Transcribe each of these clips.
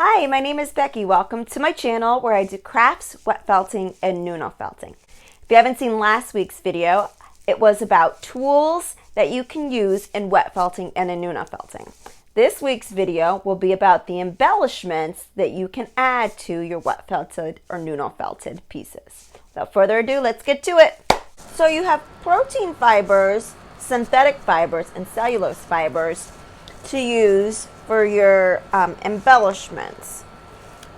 Hi, my name is Becky. Welcome to my channel where I do crafts, wet felting, and NUNO felting. If you haven't seen last week's video, it was about tools that you can use in wet felting and in NUNO felting. This week's video will be about the embellishments that you can add to your wet felted or NUNO felted pieces. Without further ado, let's get to it. So you have protein fibers, synthetic fibers, and cellulose fibers to use for your embellishments.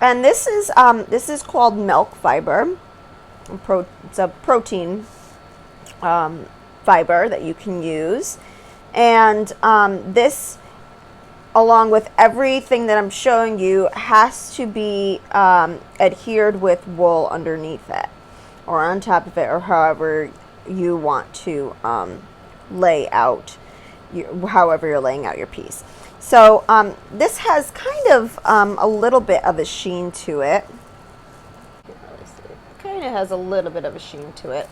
And this is called milk fiber. It's a protein fiber that you can use. And this, along with everything that I'm showing you, has to be adhered with wool underneath it or on top of it, or however you want to lay out however you're laying out your piece. So this has kind of a little bit of a sheen to it. Kind of has a little bit of a sheen to it.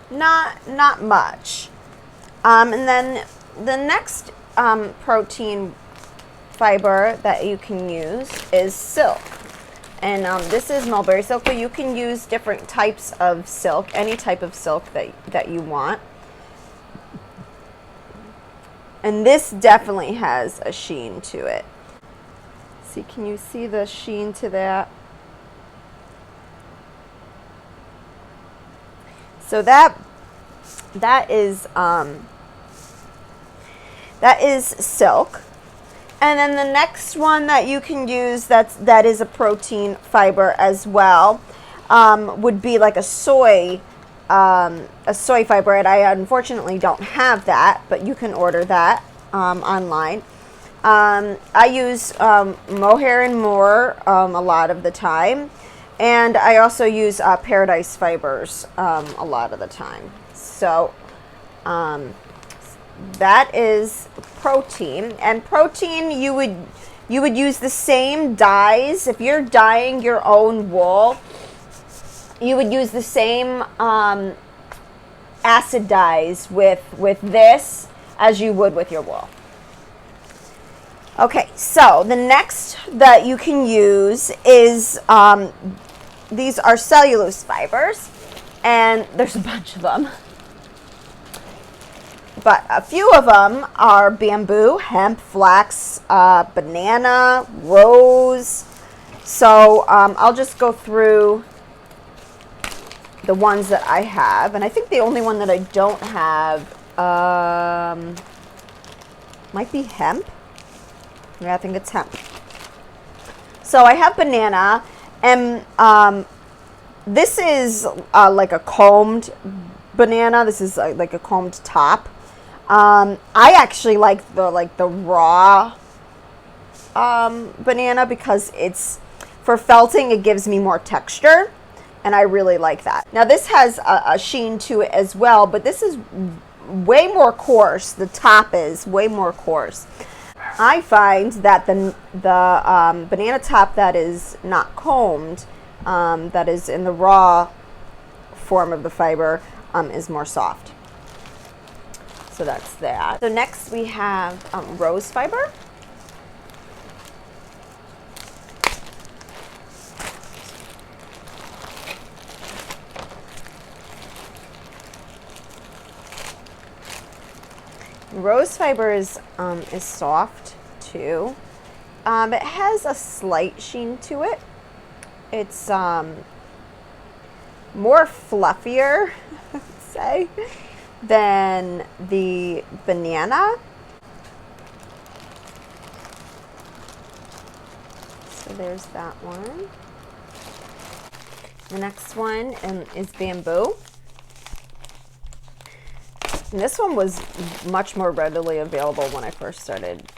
Not much. And then the next protein fiber that you can use is silk. And this is mulberry silk, but you can use different types of silk, any type of silk that you want. And this definitely has a sheen to it. See, can you see the sheen to that? So that is silk. And then the next one that you can use that is a protein fiber as well would be like a soy fiber, and I unfortunately don't have that, but you can order that online. I use mohair and more a lot of the time, and I also use paradise fibers a lot of the time. So that is protein. And protein, you would use the same dyes. If you're dyeing your own wool, you would use the same acid dyes with this as you would with your wool. Okay, so the next that you can use is these are cellulose fibers, and there's a bunch of them. But a few of them are bamboo, hemp, flax, banana, rose. So I'll just go through the ones that I have, and I think the only one that I don't have might be hemp. Yeah, I think it's hemp. So I have banana, and this is like a combed banana. This is like a combed top. I actually like the raw banana because it's for felting. It gives me more texture. And I really like that. Now this has a sheen to it as well, but this is way more coarse. The top is way more coarse. I find that the banana top that is not combed, that is in the raw form of the fiber, is more soft. So that's that. So next we have rose fiber. Rose fiber is soft too. It has a slight sheen to it. It's more fluffier, let's say, than the banana. So there's that one. The next one is bamboo. And this one was much more readily available when I first started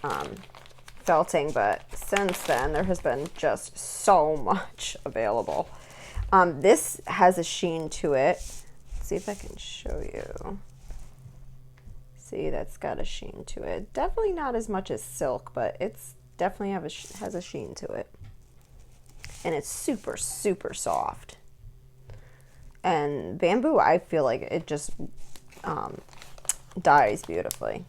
felting, but since then there has been just so much available. This has a sheen to it. Let's see if I can show you. See, that's got a sheen to it. Definitely not as much as silk, but it's definitely has a sheen to it. And it's super, super soft. And bamboo, I feel like it just dyes beautifully.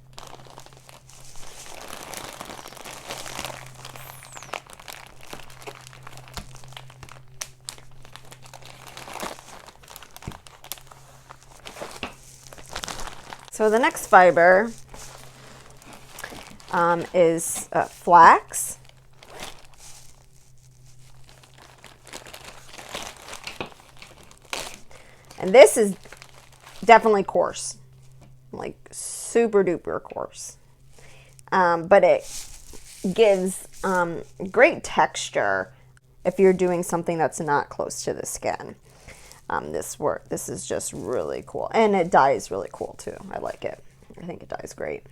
So the next fiber is flax. And this is definitely coarse, like super duper coarse. But it gives great texture if you're doing something that's not close to the skin. This is just really cool. And it dyes really cool too. I like it. I think it dyes great.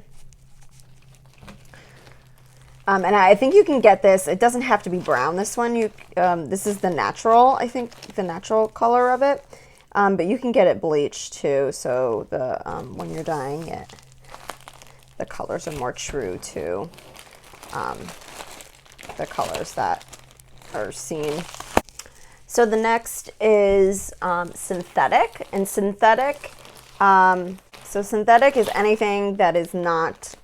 And I think you can get this. It doesn't have to be brown, this one. This is the natural, I think, the natural color of it. But you can get it bleached too. So when you're dyeing it, the colors are more true to the colors that are seen. So the next is synthetic, and synthetic is anything that is not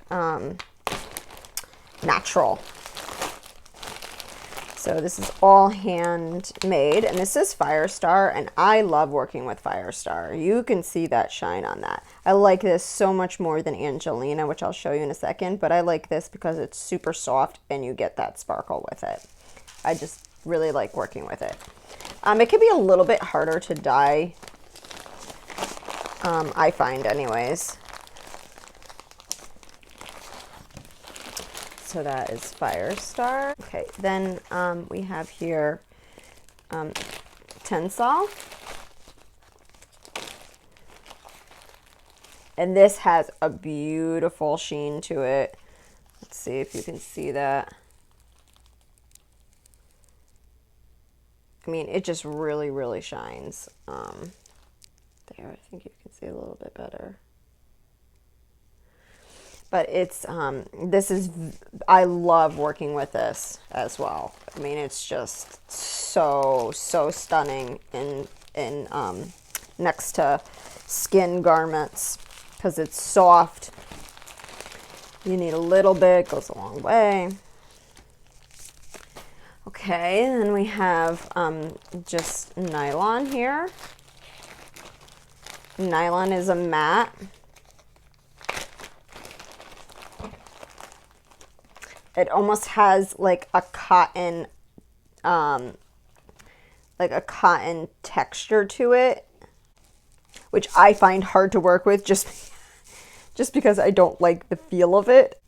natural. So this is all handmade, and this is Firestar, and I love working with Firestar. You can see that shine on that. I like this so much more than Angelina, which I'll show you in a second, but I like this because it's super soft and you get that sparkle with it. I just really like working with it. It can be a little bit harder to dye, I find anyways. So that is Firestar. Okay, then we have here Tencel. And this has a beautiful sheen to it. Let's see if you can see that. I mean, it just really, really shines. There, I think you can see a little bit better. But it's, I love working with this as well. I mean, it's just so stunning in next to skin garments because it's soft. You need a little bit, goes a long way. Okay, and then we have just nylon here. Nylon is a matte. It almost has like a cotton texture to it, which I find hard to work with just because I don't like the feel of it.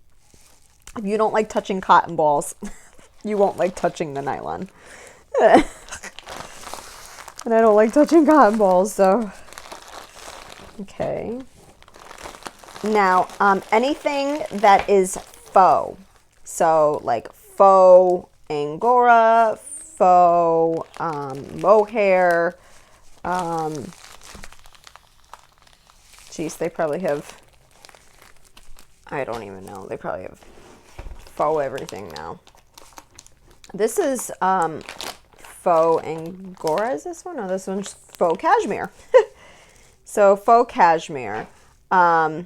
If you don't like touching cotton balls, you won't like touching the nylon. And I don't like touching cotton balls, so. Okay. Now, anything that is faux. So like faux Angora, faux mohair. Geez, they probably have, I don't even know. They probably have faux everything now. This is faux Angora, is this one? No, this one's faux cashmere. So faux cashmere. I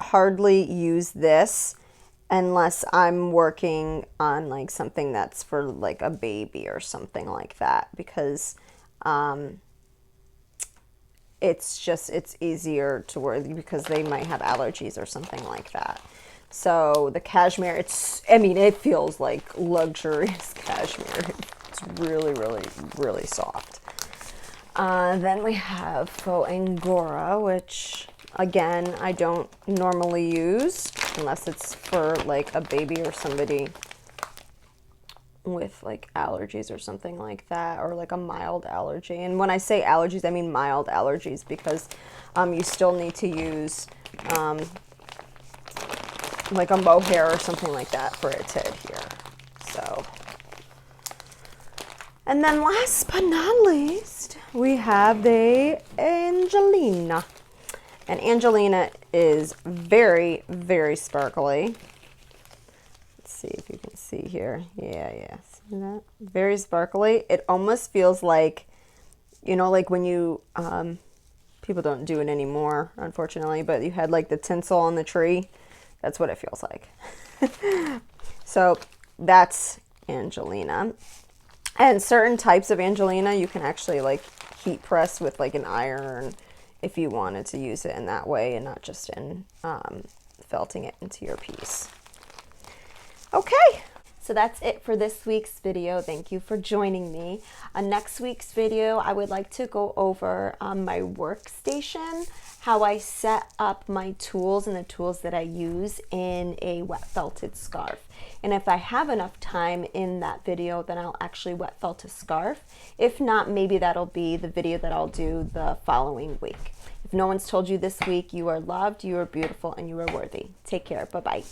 hardly use this unless I'm working on like something that's for like a baby or something like that, because it's easier to wear because they might have allergies or something like that. So the cashmere, it feels like luxurious cashmere. It's really, really, really soft. Then we have faux Angora, which again, I don't normally use unless it's for like a baby or somebody with like allergies or something like that, or like a mild allergy. And when I say allergies, I mean mild allergies, because you still need to use like a mohair or something like that for it to adhere. So, and then last but not least, we have the Angelina. And Angelina is very, very sparkly. Let's see if you can see here. Yeah, see that? Very sparkly. It almost feels like, you know, like when you, people don't do it anymore, unfortunately, but you had like the tinsel on the tree. That's what it feels like. So that's Angelina. And certain types of Angelina you can actually like heat press with like an iron if you wanted to use it in that way and not just in felting it into your piece. Okay, so that's it for this week's video. Thank you for joining me. On next week's video, I would like to go over my workstation, how I set up my tools and the tools that I use in a wet felted scarf. And if I have enough time in that video, then I'll actually wet felt a scarf. If not, maybe that'll be the video that I'll do the following week. If no one's told you this week, you are loved, you are beautiful, and you are worthy. Take care. Bye-bye.